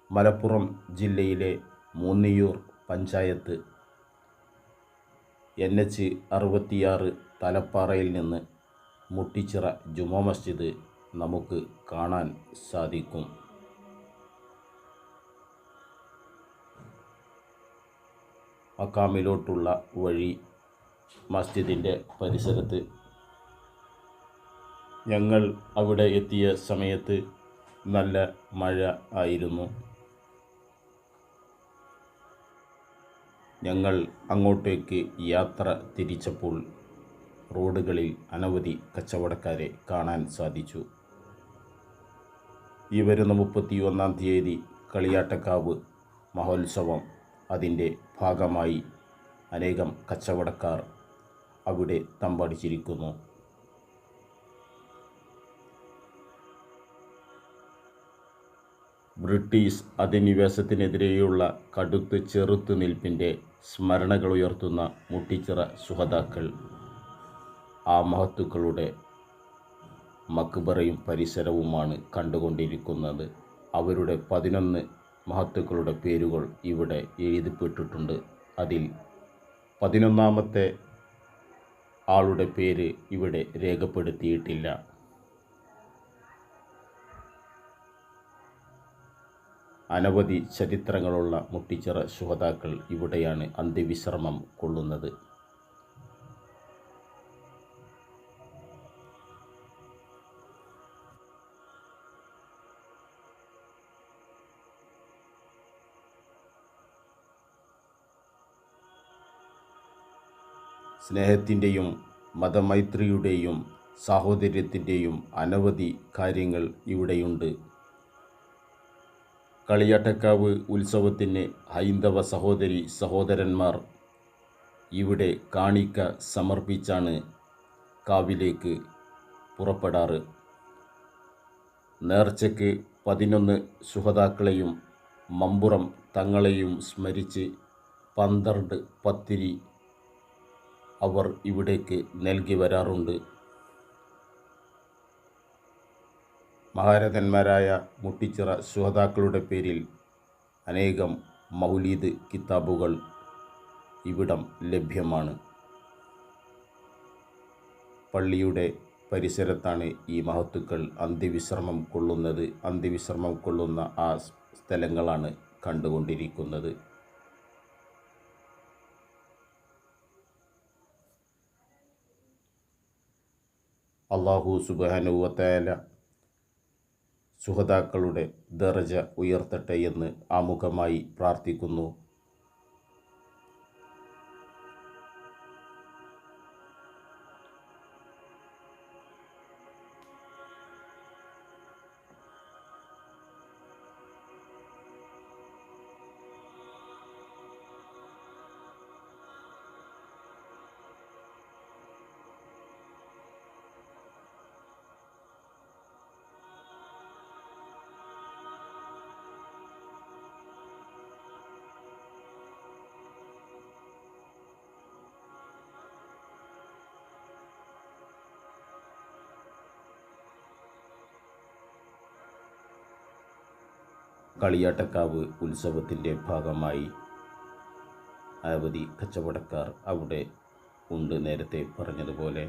മലപ്പുറം ജില്ലയിലെ മൂന്നിയൂർ പഞ്ചായത്ത് NH66 തലപ്പാറയിൽ നിന്ന് മുട്ടിച്ചിറ ജുമാ മസ്ജിദ് നമുക്ക് കാണാൻ സാധിക്കും. മക്കാമിലോട്ടുള്ള വഴി മസ്ജിദിൻ്റെ പരിസരത്ത്. ഞങ്ങൾ അവിടെ എത്തിയ സമയത്ത് നല്ല മഴ ആയിരുന്നു. ഞങ്ങൾ അങ്ങോട്ടേക്ക് യാത്ര തിരിച്ചപ്പോൾ റോഡുകളിൽ അനവധി കച്ചവടക്കാരെ കാണാൻ സാധിച്ചു. ഈ വരുന്ന 31-ാം തീയതി കളിയാട്ടക്കാവ് മഹോത്സവം, അതിൻ്റെ ഭാഗമായി അനേകം കച്ചവടക്കാർ അവിടെ തമ്പടിച്ചിരിക്കുന്നു. ബ്രിട്ടീഷ് അധിനിവേശത്തിനെതിരെയുള്ള കടുത്ത ചെറുത്തുനിൽപ്പിൻ്റെ സ്മരണകളുയർത്തുന്ന മുട്ടിച്ചിറ ശുഹദാക്കൾ, ആ മഹത്തുക്കളുടെ മക്ബറയും പരിസരവുമാണ് കണ്ടുകൊണ്ടിരിക്കുന്നത്. അവരുടെ 11 മഹത്തുക്കളുടെ പേരുകൾ ഇവിടെ എഴുതപ്പെട്ടിട്ടുണ്ട്. അതിൽ 11ാമത്തെ ആളുടെ പേര് ഇവിടെ രേഖപ്പെടുത്തിയിട്ടില്ല. അനവധി ചരിത്രങ്ങളുള്ള മുട്ടിച്ചിറ ശുഹദാക്കൾ ഇവിടെയാണ് അന്ത്യവിശ്രമം കൊള്ളുന്നത്. സ്നേഹത്തിൻ്റെയും മതമൈത്രിയുടെയും സാഹോദര്യത്തിൻ്റെയും അനവധി കാര്യങ്ങൾ ഇവിടെയുണ്ട്. കളിയാട്ടക്കാവ് ഉത്സവത്തിന് ഹൈന്ദവ സഹോദരി സഹോദരന്മാർ ഇവിടെ കാണിക്ക സമർപ്പിച്ചാണ് കാവിലേക്ക് പുറപ്പെടാറ്. നേർച്ചയ്ക്ക് 11 ശുഹദാക്കളെയും മമ്പുറം തങ്ങളെയും സ്മരിച്ച് 12 പത്തിരി അവർ ഇവിടേക്ക് നൽകി വരാറുണ്ട്. മഹാരഥന്മാരായ മുട്ടിച്ചിറ ശുഹദാക്കളുടെ പേരിൽ അനേകം മൗലീദ് കിതാബുകൾ ഇവിടം ലഭ്യമാണ്. പള്ളിയുടെ പരിസരത്താണ് ഈ മഹത്തുക്കൾ അന്ത്യവിശ്രമം കൊള്ളുന്നത്. അന്ത്യവിശ്രമം കൊള്ളുന്ന ആ സ്ഥലങ്ങളാണ് കണ്ടുകൊണ്ടിരിക്കുന്നത്. അല്ലാഹു സുബ്ഹാനഹു വ തആല ശുഹദാക്കളുടെ ദറജ ഉയർത്തട്ടെ എന്ന് ആമുഖമായി പ്രാർത്ഥിക്കുന്നു. കളിയാട്ടക്കാവ് ഉത്സവത്തിൻ്റെ ഭാഗമായി അനവധി കച്ചവടക്കാർ അവിടെ ഉണ്ട്. നേരത്തെ പറഞ്ഞതുപോലെ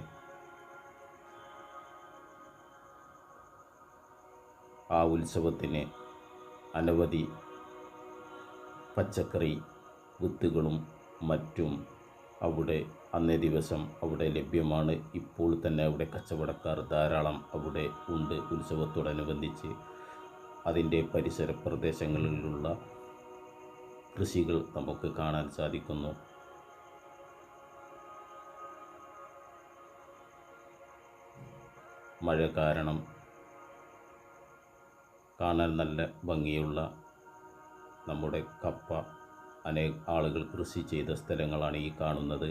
ആ ഉത്സവത്തിന് അനവധി പച്ചക്കറി വിത്തുകളും മറ്റും അവിടെ അന്നേ ദിവസം അവിടെ ലഭ്യമാണ്. ഇപ്പോൾ തന്നെ അവിടെ കച്ചവടക്കാർ ധാരാളം അവിടെ ഉണ്ട്. ഉത്സവത്തോടനുബന്ധിച്ച് അതിൻ്റെ പരിസര പ്രദേശങ്ങളിലുള്ള കൃഷികൾ നമുക്ക് കാണാൻ സാധിക്കുന്നു. മഴ കാരണം കാണാൻ നല്ല ഭംഗിയുള്ള നമ്മുടെ കപ്പ അനേക ആളുകൾ കൃഷി ചെയ്ത സ്ഥലങ്ങളാണ് ഈ കാണുന്നത്.